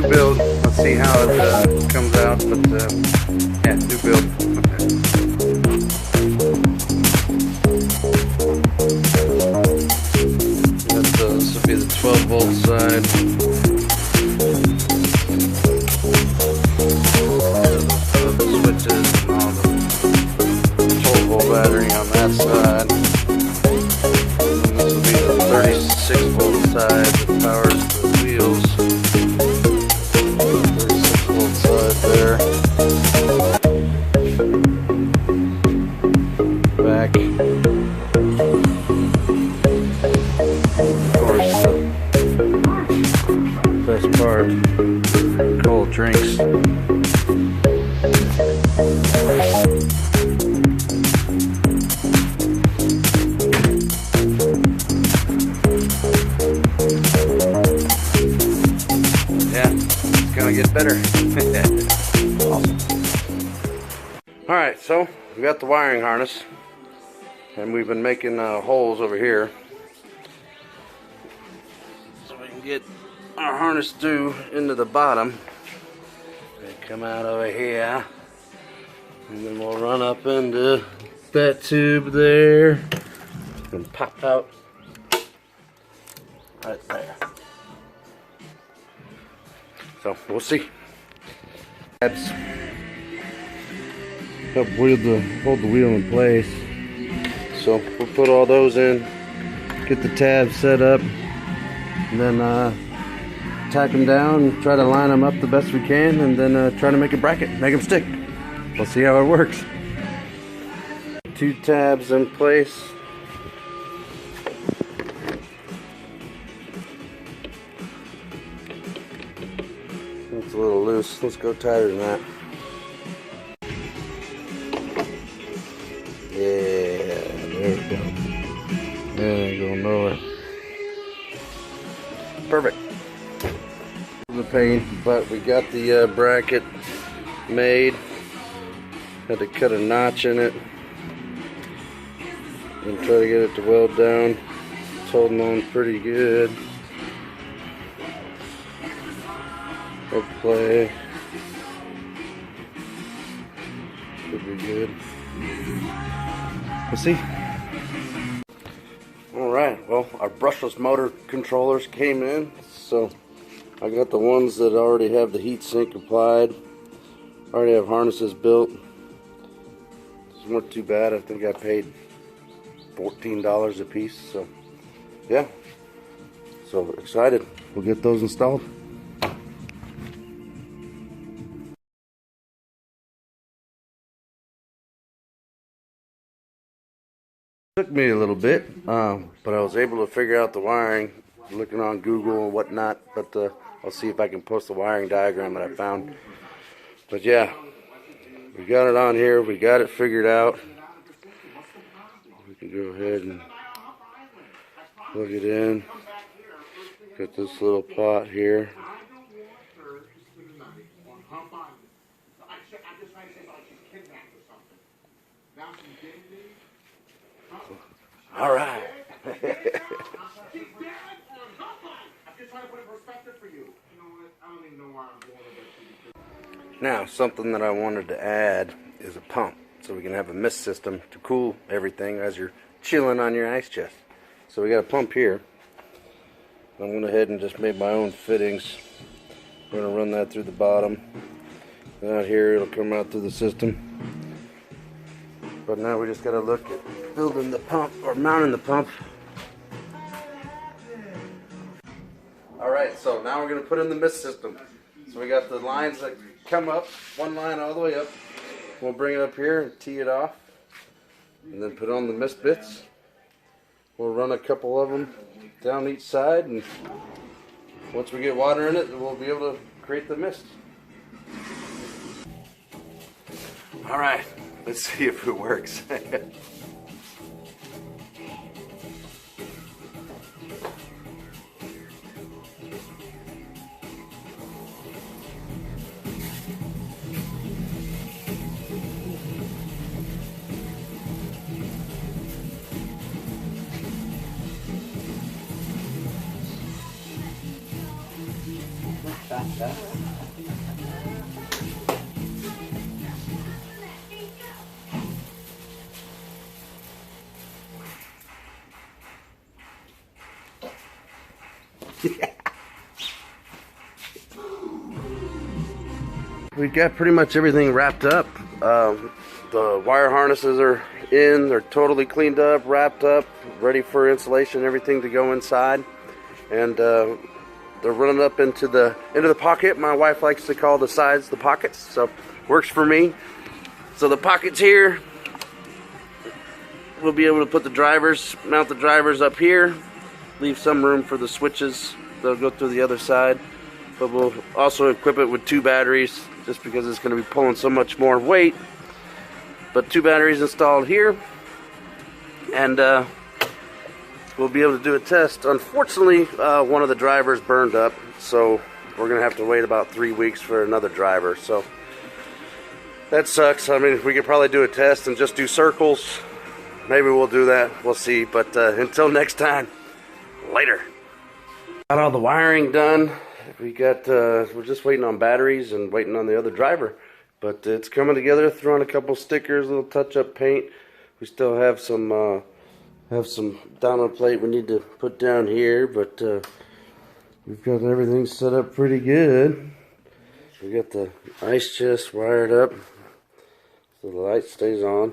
new build. Let's see how it comes out, but yeah, new build. This will be the 12-volt side. The switches and all the 12-volt battery on that side. And this will be the 36-volt side that powers the wheels. 36-volt side there. Back. Best part, cold drinks. Yeah, it's gonna get better. Awesome. Alright, so we got the wiring harness, and we've been making holes over here so we can get our harness through into the bottom. They come out over here, and then we'll run up into that tube there and pop out right there. So we'll see. Tabs help hold the wheel in place. So we'll put all those in, get the tabs set up, and then tack them down and try to line them up the best we can, and then try to make a bracket, make them stick. We'll see how it works. 2 tabs in place. That's a little loose. Let's go tighter than that. Yeah, there we go. There you go, nowhere. Perfect. The pain, but we got the bracket made. Had to cut a notch in it and try to get it to weld down. It's holding on pretty good. Hopefully should be good. We'll see. Alright, well, our brushless motor controllers came in, so I got the ones that already have the heat sink applied. Already have harnesses built. These weren't too bad. I think I paid $14 a piece, so yeah. So excited. We'll get those installed. Took me a little bit, but I was able to figure out the wiring looking on Google and whatnot, but I'll see if I can post the wiring diagram that I found. But yeah, we got it on here, we got it figured out. We can go ahead and plug it in. Got this little pot here. All right. Now, something that I wanted to add is a pump, so we can have a mist system to cool everything as you're chilling on your ice chest. So we got a pump here. I'm going to head and just make my own fittings. We're going to run that through the bottom. And out here, it'll come out through the system. But now we just got to look at building the pump, or mounting the pump. Alright, so now we're going to put in the mist system. So we got the lines that come up, one line all the way up. We'll bring it up here and tee it off. And then put on the mist bits. We'll run a couple of them down each side, and once we get water in it, we'll be able to create the mist. Alright, let's see if it works. We got pretty much everything wrapped up. The wire harnesses are in, they're totally cleaned up, wrapped up, ready for installation, everything to go inside. And they're running up into the pocket. My wife likes to call the sides the pockets, so works for me. So the pocket's here. We'll be able to put the drivers, mount the drivers up here, leave some room for the switches. They'll go through the other side. But we'll also equip it with 2 batteries, just because it's going to be pulling so much more weight. But 2 batteries installed here, and we'll be able to do a test. Unfortunately, one of the drivers burned up, so we're going to have to wait about 3 weeks for another driver. So that sucks. I mean, we could probably do a test and just do circles. Maybe we'll do that. We'll see. But until next time, later. Got all the wiring done. We're just waiting on batteries and waiting on the other driver, but it's coming together. Throw on a couple stickers, a little touch-up paint. We still have some download plate we need to put down here, but we've got everything set up pretty good. We got the ice chest wired up so the light stays on.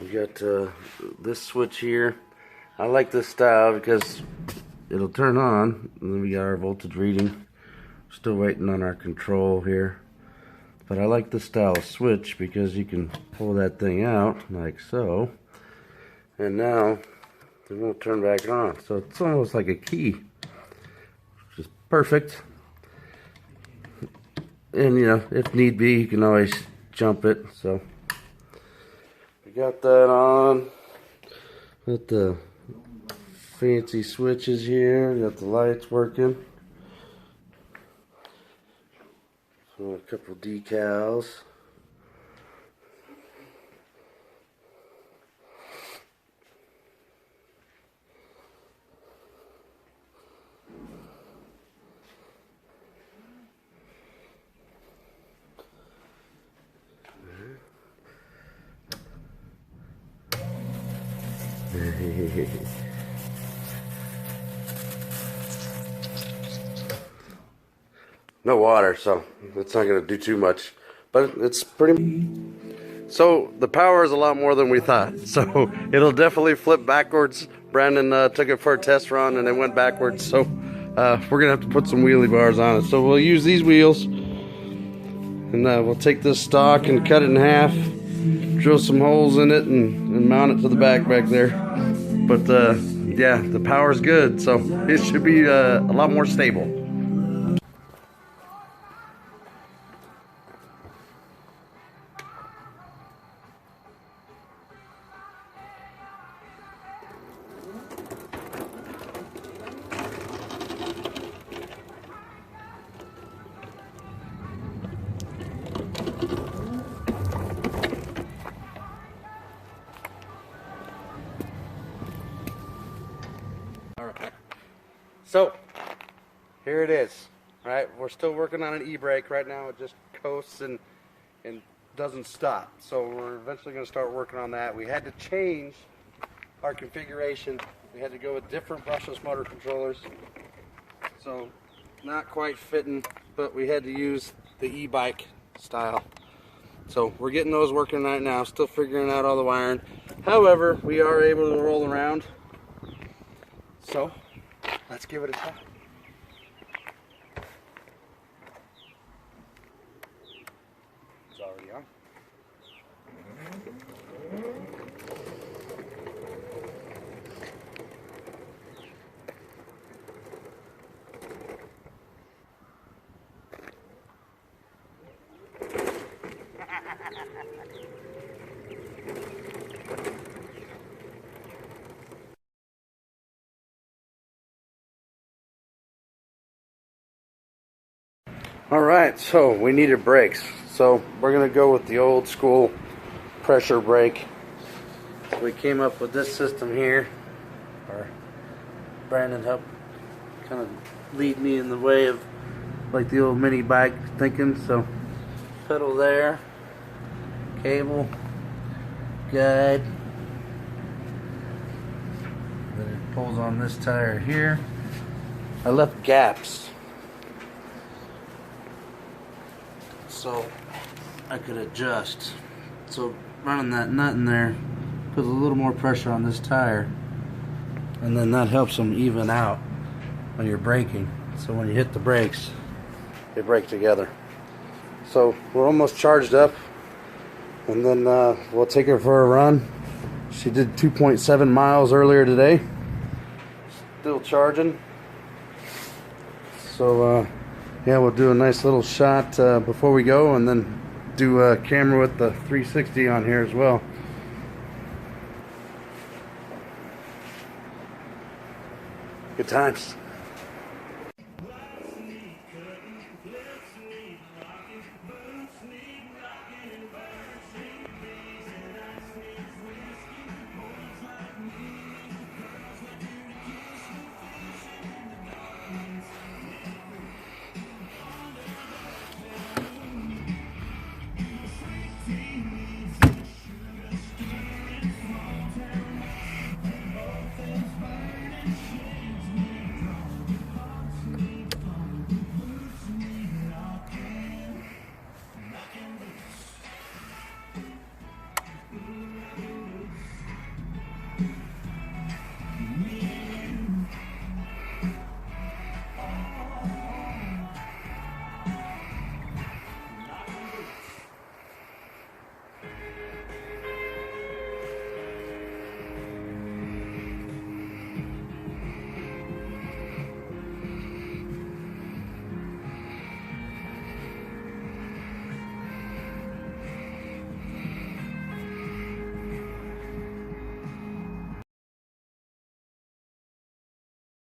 We got this switch here. I like this style because it'll turn on, and then we got our voltage reading. Still waiting on our control here. But I like this style of switch because you can pull that thing out like so. And now it won't turn back on. So it's almost like a key, which is perfect. And you know, if need be, you can always jump it. So we got that on. Got the fancy switches here. Got the lights working. So a couple decals. No water, so it's not going to do too much, but it's pretty. So the power is a lot more than we thought, so it'll definitely flip backwards. Brandon took it for a test run and it went backwards, so we're gonna have to put some wheelie bars on it. So we'll use these wheels, and we'll take this stock and cut it in half, drill some holes in it, and mount it to the back there. But yeah, the power's good, so it should be a lot more stable. So here it is. All right, we're still working on an e-brake right now. It just coasts and doesn't stop. So we're eventually going to start working on that. We had to change our configuration. We had to go with different brushless motor controllers. So not quite fitting, but we had to use the e-bike style. So we're getting those working right now. Still figuring out all the wiring. However, we are able to roll around. So let's give it a try. It's already on. Alright, so we needed brakes. So we're going to go with the old school pressure brake. So we came up with this system here. Or Brandon helped kind of lead me in the way of like the old mini bike thinking. So pedal there, cable, guide, then it pulls on this tire here. I left gaps so I could adjust. So running that nut in there puts a little more pressure on this tire, and then that helps them even out when you're braking. So when you hit the brakes, they brake together. So we're almost charged up, and then we'll take her for a run. She did 2.7 miles earlier today. Still charging. So yeah, we'll do a nice little shot before we go, and then do a camera with the 360 on here as well. Good times.